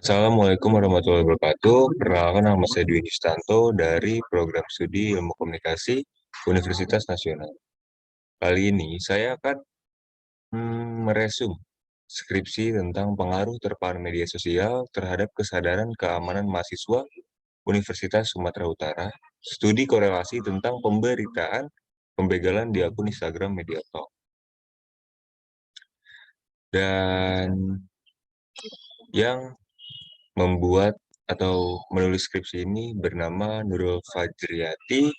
Assalamualaikum warahmatullahi wabarakatuh. Perkenalkan, nama saya Dwi Yustanto dari Program Studi Ilmu Komunikasi Universitas Nasional. Kali ini saya akan meresum skripsi tentang pengaruh terpapar media sosial terhadap kesadaran keamanan mahasiswa Universitas Sumatera Utara. Studi korelasi tentang pemberitaan pembegalan di akun Instagram Mediatalk. Dan yang membuat atau menulis skripsi ini bernama Nurul Fajriati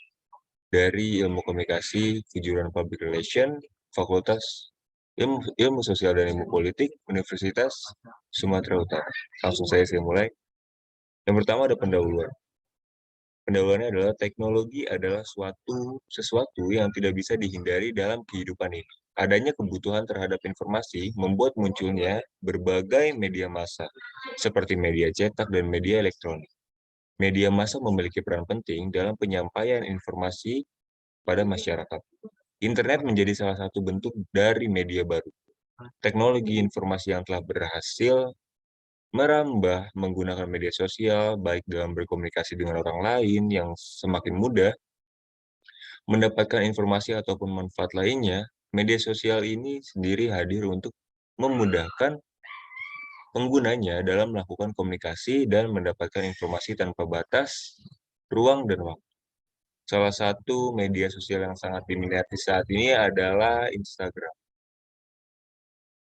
dari Ilmu Komunikasi Kejuruan Public Relation, Fakultas Ilmu Sosial dan Ilmu Politik, Universitas Sumatera Utara. Langsung saya mulai. Yang pertama ada pendahuluan. Pendahuluannya adalah teknologi adalah sesuatu yang tidak bisa dihindari dalam kehidupan ini. Adanya kebutuhan terhadap informasi membuat munculnya berbagai media massa, seperti media cetak dan media elektronik. Media massa memiliki peran penting dalam penyampaian informasi pada masyarakat. Internet menjadi salah satu bentuk dari media baru. Teknologi informasi yang telah berhasil merambah menggunakan media sosial, baik dalam berkomunikasi dengan orang lain yang semakin mudah, mendapatkan informasi ataupun manfaat lainnya. Media sosial ini sendiri hadir untuk memudahkan penggunanya dalam melakukan komunikasi dan mendapatkan informasi tanpa batas, ruang, dan waktu. Salah satu media sosial yang sangat diminati saat ini adalah Instagram.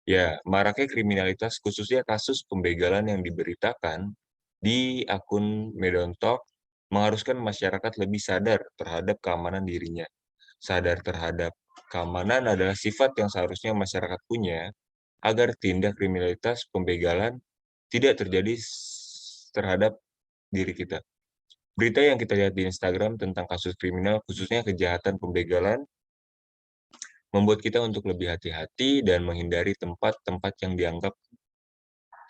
Ya, maraknya kriminalitas, khususnya kasus pembegalan yang diberitakan di akun Medontalk, mengharuskan masyarakat lebih sadar terhadap keamanan dirinya. Sadar terhadap keamanan adalah sifat yang seharusnya masyarakat punya agar tindak kriminalitas pembegalan tidak terjadi terhadap diri kita. Berita yang kita lihat di Instagram tentang kasus kriminal, khususnya kejahatan pembegalan, membuat kita untuk lebih hati-hati dan menghindari tempat-tempat yang dianggap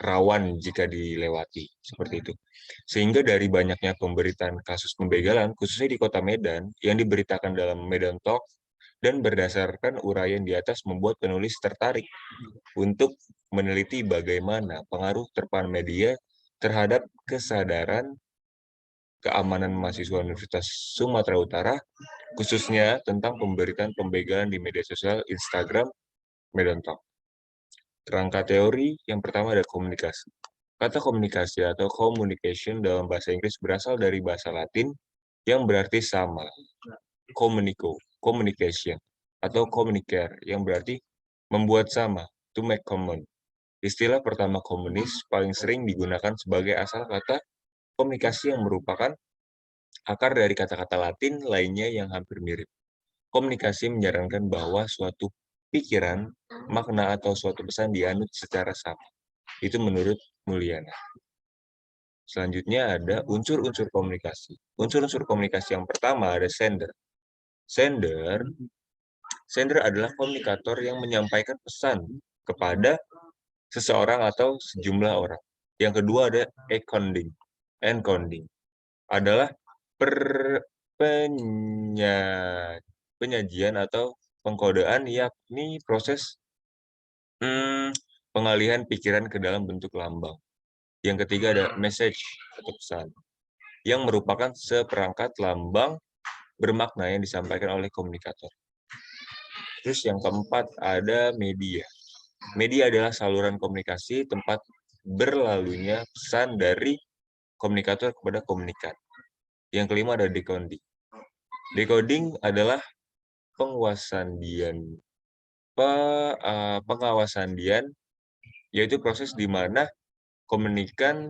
rawan jika dilewati, seperti itu. Sehingga dari banyaknya pemberitaan kasus pembegalan, khususnya di kota Medan, yang diberitakan dalam Medan Talk, dan berdasarkan uraian di atas membuat penulis tertarik untuk meneliti bagaimana pengaruh terpapar media terhadap kesadaran keamanan mahasiswa Universitas Sumatera Utara, khususnya tentang pemberitaan pembegalan di media sosial Instagram Medan Talk. Kerangka teori yang pertama ada komunikasi. Kata komunikasi atau communication dalam bahasa Inggris berasal dari bahasa Latin yang berarti sama, communication, atau communicare, yang berarti membuat sama, to make common. Istilah pertama komunis paling sering digunakan sebagai asal kata komunikasi yang merupakan akar dari kata-kata Latin lainnya yang hampir mirip. Komunikasi menyarankan bahwa suatu pikiran, makna, atau suatu pesan dianut secara sama. Itu menurut Mulyana. Selanjutnya ada unsur-unsur komunikasi. Unsur-unsur komunikasi yang pertama ada sender. Sender, sender adalah komunikator yang menyampaikan pesan kepada seseorang atau sejumlah orang. Yang kedua ada encoding. Encoding adalah per, penyajian atau pengkodean, yakni proses pengalihan pikiran ke dalam bentuk lambang. Yang ketiga ada message atau pesan, yang merupakan seperangkat lambang bermakna yang disampaikan oleh komunikator. Terus yang keempat ada media. Media adalah saluran komunikasi, tempat berlalunya pesan dari komunikator kepada komunikan. Yang kelima ada decoding. Decoding adalah penguasaan dian, yaitu proses di mana komunikan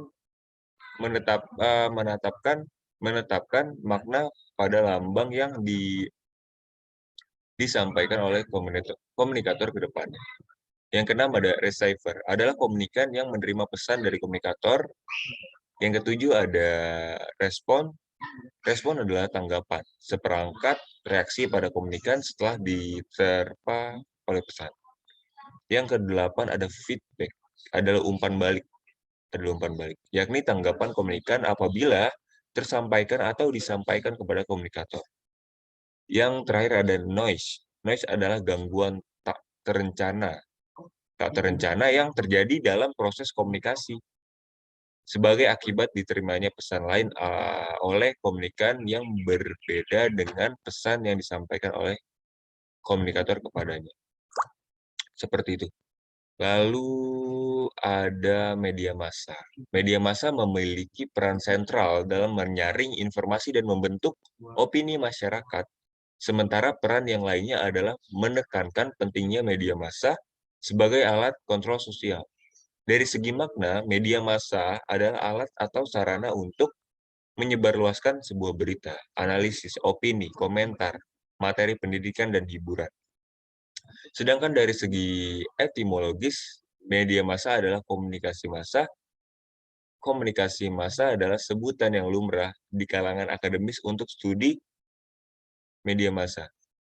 menetapkan makna pada lambang yang disampaikan oleh komunikator ke depannya. Yang keenam ada receiver, adalah komunikan yang menerima pesan dari komunikator. Yang ketujuh ada respon. Respon adalah tanggapan, seperangkat reaksi pada komunikan setelah diterpa oleh pesan. Yang kedelapan ada feedback, adalah umpan balik. Yakni tanggapan komunikan apabila tersampaikan atau disampaikan kepada komunikator. Yang terakhir ada noise. Noise adalah gangguan tak terencana yang terjadi dalam proses komunikasi. sebagai akibat diterimanya pesan lain oleh komunikan yang berbeda dengan pesan yang disampaikan oleh komunikator kepadanya. Seperti itu. Lalu ada media massa. Media massa memiliki peran sentral dalam menyaring informasi dan membentuk opini masyarakat. Sementara peran yang lainnya adalah menekankan pentingnya media massa sebagai alat kontrol sosial. Dari segi makna, media massa adalah alat atau sarana untuk menyebarluaskan sebuah berita, analisis, opini, komentar, materi pendidikan, dan hiburan. Sedangkan dari segi etimologis, media massa adalah komunikasi massa. Komunikasi massa adalah sebutan yang lumrah di kalangan akademis untuk studi media massa.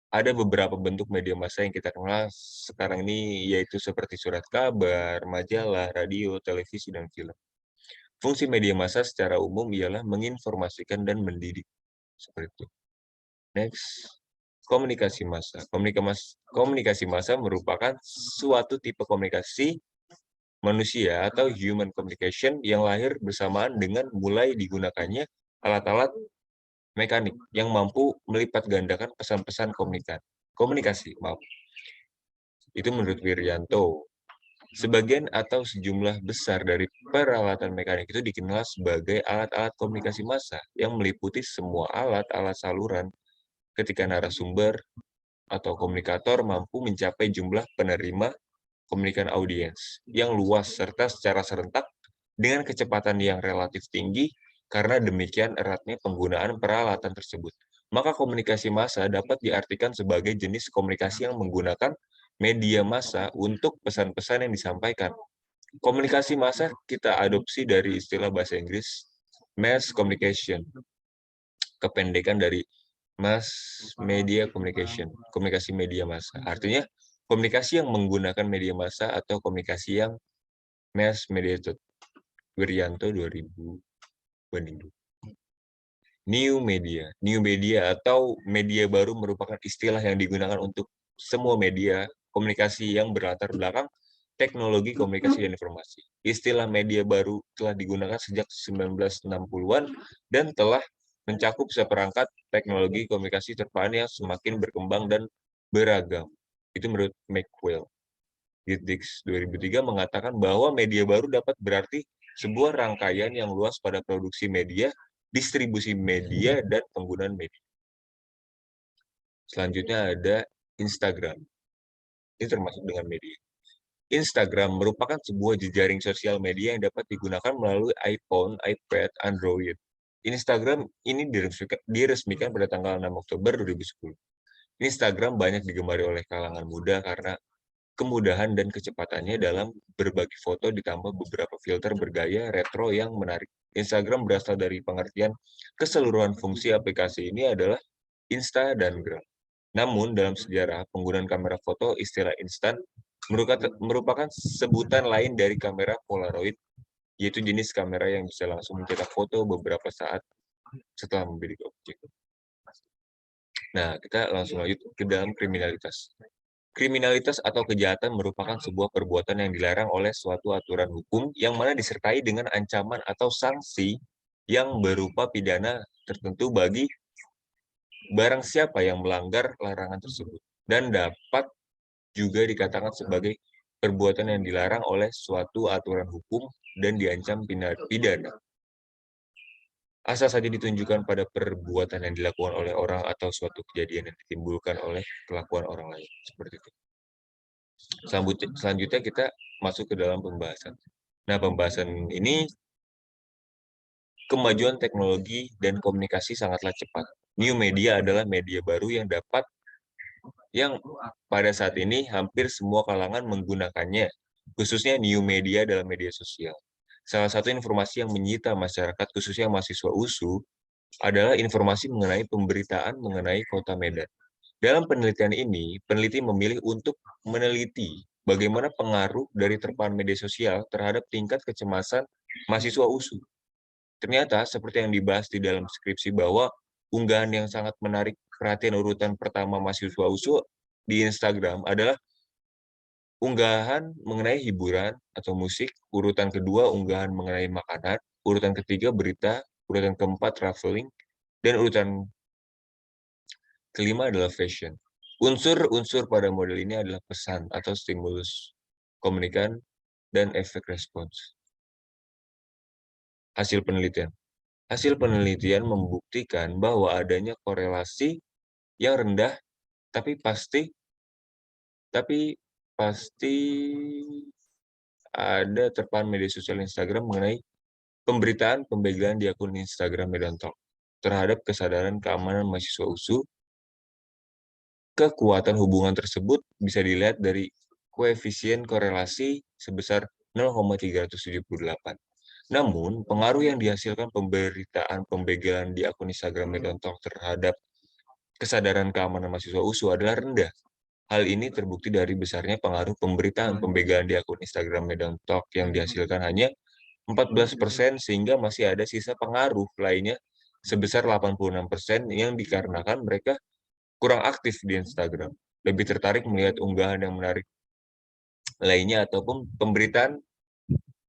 Ada beberapa bentuk media massa yang kita kenal sekarang ini, yaitu seperti surat kabar, majalah, radio, televisi, dan film. Fungsi media massa secara umum ialah menginformasikan dan mendidik. Seperti itu. Next, komunikasi massa. Komunikasi massa merupakan suatu tipe komunikasi manusia atau human communication yang lahir bersamaan dengan mulai digunakannya alat-alat mekanik yang mampu melipat gandakan pesan-pesan komunikasi. Maaf. Itu menurut Wiryanto. Sebagian atau sejumlah besar dari peralatan mekanik itu dikenal sebagai alat-alat komunikasi massa yang meliputi semua alat-alat saluran ketika narasumber atau komunikator mampu mencapai jumlah penerima komunikan audiens yang luas serta secara serentak dengan kecepatan yang relatif tinggi. Karena demikian eratnya penggunaan peralatan tersebut, maka komunikasi massa dapat diartikan sebagai jenis komunikasi yang menggunakan media massa untuk pesan-pesan yang disampaikan. Komunikasi massa kita adopsi dari istilah bahasa Inggris mass communication, kependekan dari mass media communication, komunikasi media massa. Artinya komunikasi yang menggunakan media massa atau komunikasi yang mass mediated. Wiryanto 2000 Bandung. New media atau media baru merupakan istilah yang digunakan untuk semua media komunikasi yang berlatar belakang teknologi komunikasi dan informasi. Istilah media baru telah digunakan sejak 1960-an dan telah mencakup seperangkat teknologi komunikasi terpadu yang semakin berkembang dan beragam. Itu menurut McQuill. Dix 2003 mengatakan bahwa media baru dapat berarti sebuah rangkaian yang luas pada produksi media, distribusi media, dan penggunaan media. Selanjutnya ada Instagram. Ini termasuk dengan media. Instagram merupakan sebuah jejaring sosial media yang dapat digunakan melalui iPhone, iPad, Android. Instagram ini diresmikan pada tanggal 6 Oktober 2010. Instagram banyak digemari oleh kalangan muda karena kemudahan dan kecepatannya dalam berbagi foto ditambah beberapa filter bergaya retro yang menarik. Instagram berasal dari pengertian keseluruhan fungsi aplikasi ini adalah Insta dan Gram. Namun, dalam sejarah penggunaan kamera foto, istilah instan merupakan sebutan lain dari kamera Polaroid, yaitu jenis kamera yang bisa langsung mencetak foto beberapa saat setelah memiliki objek. Nah, kita langsung lanjut ke dalam kriminalitas. Kriminalitas atau kejahatan merupakan sebuah perbuatan yang dilarang oleh suatu aturan hukum yang mana disertai dengan ancaman atau sanksi yang berupa pidana tertentu bagi barang siapa yang melanggar larangan tersebut, dan dapat juga dikatakan sebagai perbuatan yang dilarang oleh suatu aturan hukum dan diancam pidana. Asal saja ditunjukkan pada perbuatan yang dilakukan oleh orang atau suatu kejadian yang ditimbulkan oleh kelakuan orang lain. Seperti itu. Selanjutnya kita masuk ke dalam pembahasan. Nah, pembahasan ini kemajuan teknologi dan komunikasi sangatlah cepat. New media adalah media baru yang pada saat ini hampir semua kalangan menggunakannya, khususnya new media dalam media sosial. Salah satu informasi yang menyita masyarakat, khususnya mahasiswa USU, adalah informasi mengenai pemberitaan mengenai Kota Medan. Dalam penelitian ini, peneliti memilih untuk meneliti bagaimana pengaruh dari terpaan media sosial terhadap tingkat kecemasan mahasiswa USU. Ternyata, seperti yang dibahas di dalam skripsi, bahwa unggahan yang sangat menarik perhatian urutan pertama mahasiswa USU di Instagram adalah unggahan mengenai hiburan atau musik, urutan kedua unggahan mengenai makanan, urutan ketiga berita, urutan keempat traveling, dan urutan kelima adalah fashion. Unsur-unsur pada model ini adalah pesan atau stimulus, komunikan, dan efek respons. Hasil penelitian. Hasil penelitian membuktikan bahwa adanya korelasi yang rendah tapi pasti ada terpahan media sosial Instagram mengenai pemberitaan pembegalan di akun Instagram Medantalk terhadap kesadaran keamanan mahasiswa USU. Kekuatan hubungan tersebut bisa dilihat dari koefisien korelasi sebesar 0,378. Namun, pengaruh yang dihasilkan pemberitaan pembegalan di akun Instagram Medantalk terhadap kesadaran keamanan mahasiswa USU adalah rendah. Hal ini terbukti dari besarnya pengaruh pemberitaan pembegalan di akun Instagram Medantalk yang dihasilkan hanya 14% sehingga masih ada sisa pengaruh lainnya sebesar 86% yang dikarenakan mereka kurang aktif di Instagram, lebih tertarik melihat unggahan yang menarik lainnya ataupun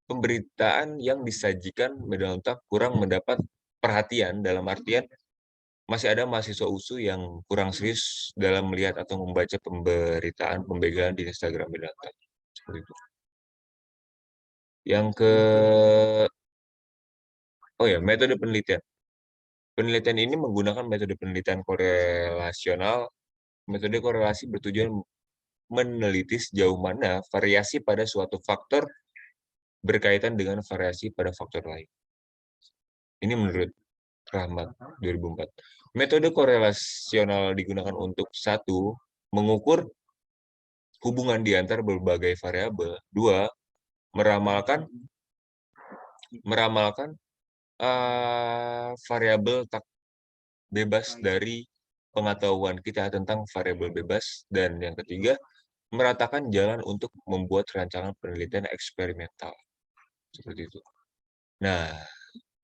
pemberitaan yang disajikan Medantalk kurang mendapat perhatian dalam artian masih ada mahasiswa USU yang kurang serius dalam melihat atau membaca pemberitaan pembegalan di Instagram Medantalk. Seperti itu. Yang ke metode penelitian. Penelitian ini menggunakan metode penelitian korelasional. Metode korelasi bertujuan meneliti sejauh mana variasi pada suatu faktor berkaitan dengan variasi pada faktor lain. Ini menurut Rahmat 2004. Metode korelasional digunakan untuk satu, mengukur hubungan di antara berbagai variabel. Dua, meramalkan variabel tak bebas dari pengetahuan kita tentang variabel bebas. Dan yang ketiga, meratakan jalan untuk membuat rancangan penelitian eksperimental. Seperti itu. Nah,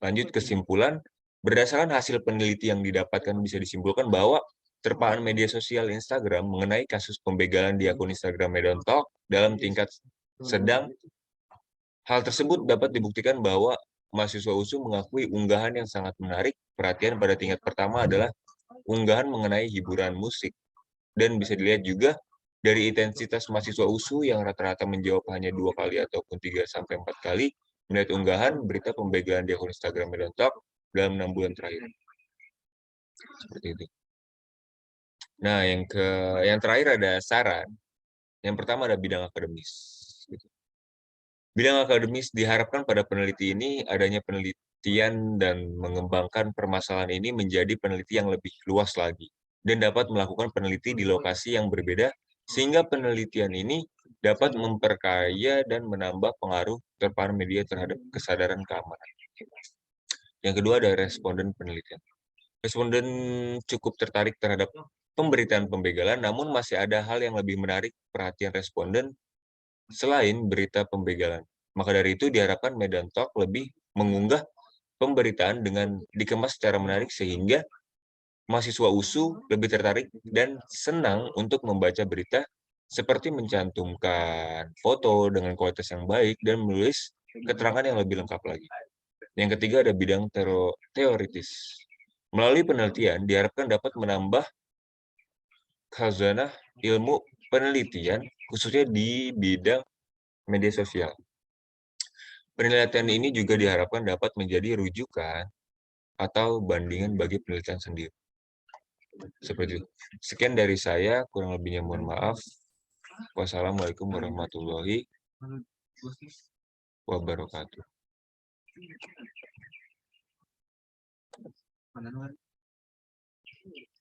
lanjut kesimpulan. Berdasarkan hasil peneliti yang didapatkan bisa disimpulkan bahwa terpaan media sosial Instagram mengenai kasus pembegalan di akun Instagram Medantalk dalam tingkat sedang. Hal tersebut dapat dibuktikan bahwa mahasiswa USU mengakui unggahan yang sangat menarik perhatian pada tingkat pertama adalah unggahan mengenai hiburan musik. Dan bisa dilihat juga dari intensitas mahasiswa USU yang rata-rata menjawab hanya 2 kali ataupun 3-4 kali melihat unggahan berita pembegalan di akun Instagram Medantalk dalam 6 bulan terakhir. Seperti itu. Nah, yang terakhir ada saran. Yang pertama ada bidang akademis. Bidang akademis diharapkan pada peneliti ini adanya penelitian dan mengembangkan permasalahan ini menjadi peneliti yang lebih luas lagi dan dapat melakukan peneliti di lokasi yang berbeda sehingga penelitian ini dapat memperkaya dan menambah pengaruh terpaan media terhadap kesadaran keamanan. Yang kedua ada responden penelitian. Responden cukup tertarik terhadap pemberitaan pembegalan, namun masih ada hal yang lebih menarik perhatian responden selain berita pembegalan. Maka dari itu diharapkan Medantalk lebih mengunggah pemberitaan dengan dikemas secara menarik sehingga mahasiswa USU lebih tertarik dan senang untuk membaca berita seperti mencantumkan foto dengan kualitas yang baik dan menulis keterangan yang lebih lengkap lagi. Yang ketiga ada bidang teoritis. Melalui penelitian diharapkan dapat menambah khazanah ilmu penelitian khususnya di bidang media sosial. Penelitian ini juga diharapkan dapat menjadi rujukan atau bandingan bagi penelitian sendiri. Seperti itu. Sekian dari saya, kurang lebihnya mohon maaf. Wassalamualaikum warahmatullahi wabarakatuh.